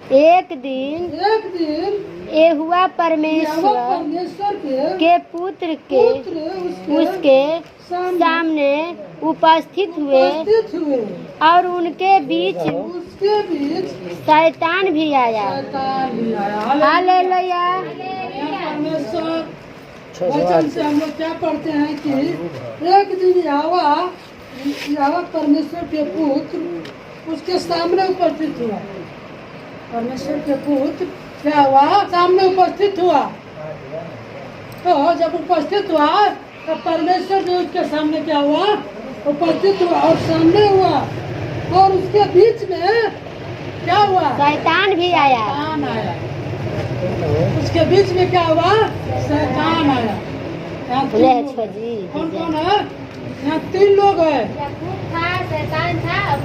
एक दिन यहोवा परमेश्वर के पुत्र उसके सामने उपस्थित हुए और उनके बीच शैतान भी आया। हालेलुया। वचन से हम लोग क्या पढ़ते हैं कि एक दिन यहोवा परमेश्वर के पुत्र उसके सामने उपस्थित हुआ। परमेश्वर के पुत्र क्या हुआ? सामने उपस्थित हुआ। तो जब उपस्थित हुआ तो परमेश्वर भी उसके सामने क्या हुआ? उपस्थित हुआ और सामने हुआ। और उसके बीच में क्या हुआ? शैतान भी आया। शैतान आया। उसके बीच में क्या हुआ? शैतान आया। कौन कौन है? यहाँ 3 लोग है। शैतान था और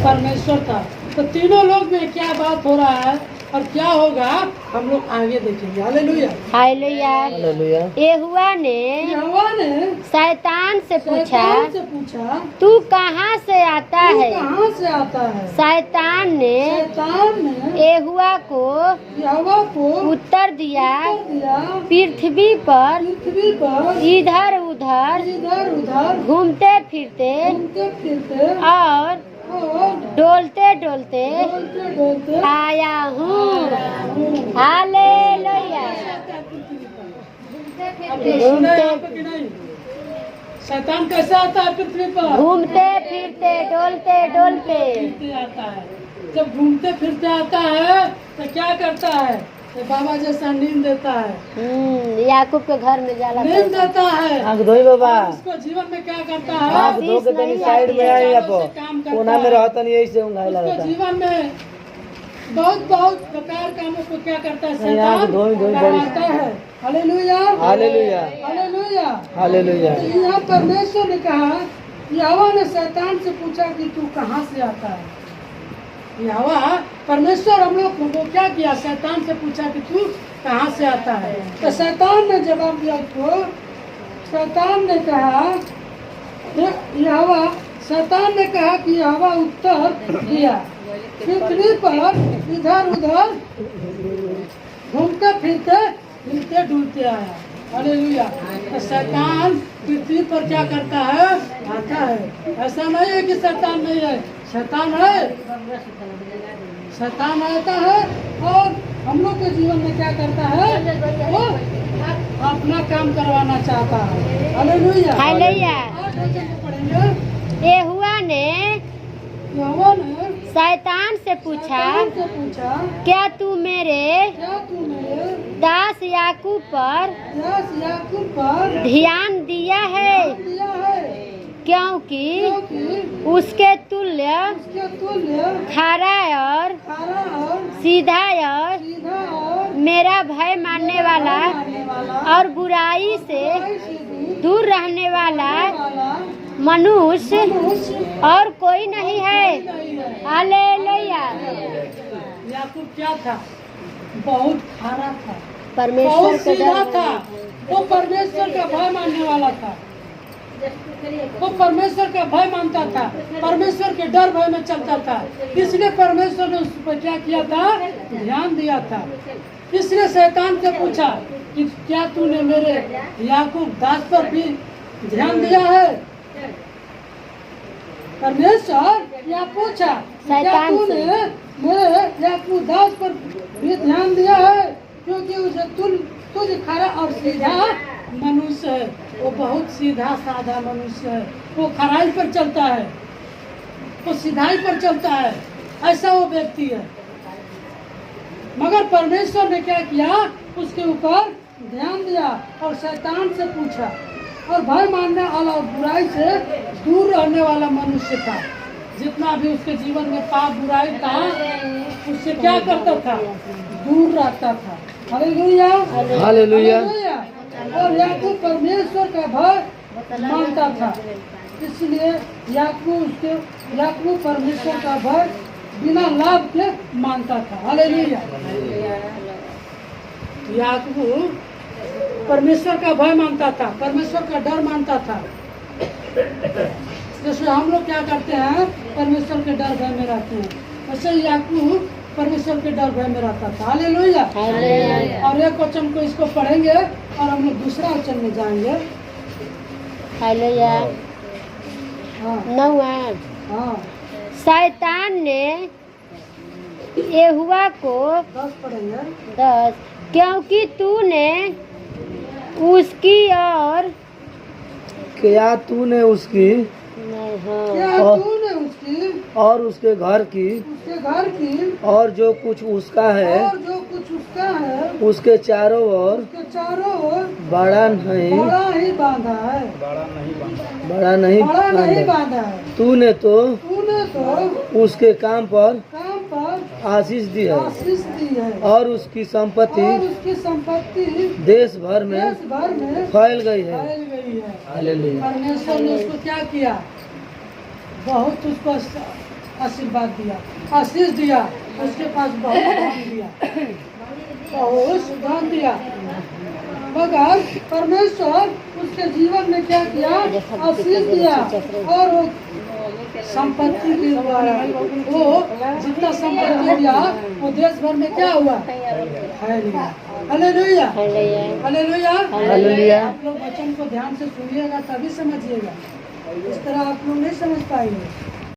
परमेश्वर था। तो तीनों लोग में क्या बात हो रहा है और क्या होगा हम लोग आगे देखेंगे। हालेलुया। हालेलुया। यहोवा ने शैतान से पूछा तू कहाँ से आता है? शैतान ने यहोवा को उत्तर दिया पृथ्वी पर इधर उधर घूमते फिरते और डोलते डोलते आया हूँ। हालेलुया। शैतान कैसे आता है पृथ्वी पर? घूमते फिरते डोलते आता है। जब घूमते फिरते आता है तो क्या करता है? तो बाबा जैसा नींद देता है। याकूब के घर में जाला नींद देता है। आंख धोई बाबा। उसको जीवन में क्या करता है? आंख धो के तनी साइड में आई आपो कोना में रहता नहीं, यही से उंगाई उसको लगता। जीवन में बहुत बेकार कामों को क्या करता है? आंख शैतान धोई करवाता है। हालेलुया। हालेलुया। हालेलुया। हालेलुया। तो यहाँ परमेश्वर ने कहा, यहोवा ने शैतान से पूछा कि तू कहाँ से आता है? यहोवा परमेश्वर हम लोग को क्या किया? शैतान से पूछा कि तू कहाँ से आता है? तो शैतान ने जवाब दिया उसको। शैतान ने कहा शैतान ने कहा कि यहोवा उत्तर दिया पृथ्वी पर इधर उधर घूमते फिरते डूबते आया। हालेलुया। तो शैतान पृथ्वी पर क्या करता है? आता है। ऐसा नहीं है कि शैतान नहीं है, शैतान है। शैतान आता है और हम लोग के जीवन में क्या करता है? वो अपना काम करवाना चाहता है। हालेलुया। हालेलुया। आज वचन को पढ़ेंगे। यहोवा ने शैतान से पूछा क्या तू मेरे दास याकूब पर ध्यान दिया है? क्योंकि उसके तुल्य खरा और सीधा और मेरा भय मानने वाला और बुराई से दूर रहने वाला मनुष्य और कोई नहीं है। हालेलुया। याकूब क्या था? बहुत खरा था, परमेश्वर बहुत का सीधा डर था। वो परमेश्वर का भय मानने वाला था। वो परमेश्वर का भय मानता था, परमेश्वर के डर भय में चलता था। इसलिए परमेश्वर ने उस पर क्या किया था? ध्यान दिया था। इसलिए शैतान से पूछा कि क्या तूने मेरे याकूब दास पर भी ध्यान दिया है? परमेश्वर या पूछा क्या तूने मेरे याकूब दास पर भी ध्यान दिया है? क्योंकि उसे तुझ खरा और सीधा मनुष्य है। वो बहुत सीधा साधा मनुष्य है। वो खराई पर चलता है, वो सीधाई पर चलता है। ऐसा वो व्यक्ति है। मगर परमेश्वर ने क्या किया? उसके ऊपर ध्यान दिया और शैतान से पूछा और भय मानने वाला और बुराई से दूर रहने वाला मनुष्य था। जितना भी उसके जीवन में पाप बुराई था उससे क्या करता था? दूर रहता था। हालेलुया। हालेलुया। और याकूब परमेश्वर का भय मानता था। इसलिए याकूब परमेश्वर का भय बिना लाभ के मानता था। हालेलुया। याकूब परमेश्वर का भय मानता था, परमेश्वर का डर मानता था। जैसे हम लोग क्या करते हैं? परमेश्वर के डर भय में रहते हैं। वैसे याकूब परमेश्वर के डर भय में रहता था। हालेलुया। हालेलुया। और एक वचन को इसको पढ़ेंगे और हम लोग दूसरा वचन में जाएंगे। हालेलुया। हाँ 9 हाँ शैतान ने यहोवा को 10 पढ़ेंगे। 10 क्योंकि तूने उसकी और क्या तूने उसकी नहीं, हाँ क्या और- तूने उसकी और उसके घर की उसके घर की और जो कुछ उसका है और जो कुछ उसका है उसके चारों ओर उसके चारों ओर बड़ा नहीं बड़ा ही बांधा है। बड़ा नहीं बड़ा नहीं बांधा। बांधा है। तूने तो तूने तो उसके काम पर काम पर आशीष दी है आशीष दी है और उसकी संपत्ति और उसकी संपत्ति देश भर में देश भर में फैल गई है। फैल गई है। हालेलुया। परमेश्वर ने उसको क्या किया? बहुत उसको आशीर्वाद दिया, आशीष दिया। उसके पास बहुत धन दिया, बहुत धन दिया। मगर परमेश्वर उसके जीवन में क्या किया? आशीष दिया। और वो संपत्ति के द्वारा वो जितना संपत्ति दिया वो देश भर में क्या हुआ? हालेलुया। हालेलुया। हालेलुया। हालेलुया। आप लोग वचन को ध्यान से सुनिएगा तभी समझिएगा। इस तरह आप लोग नहीं समझ पाएंगे।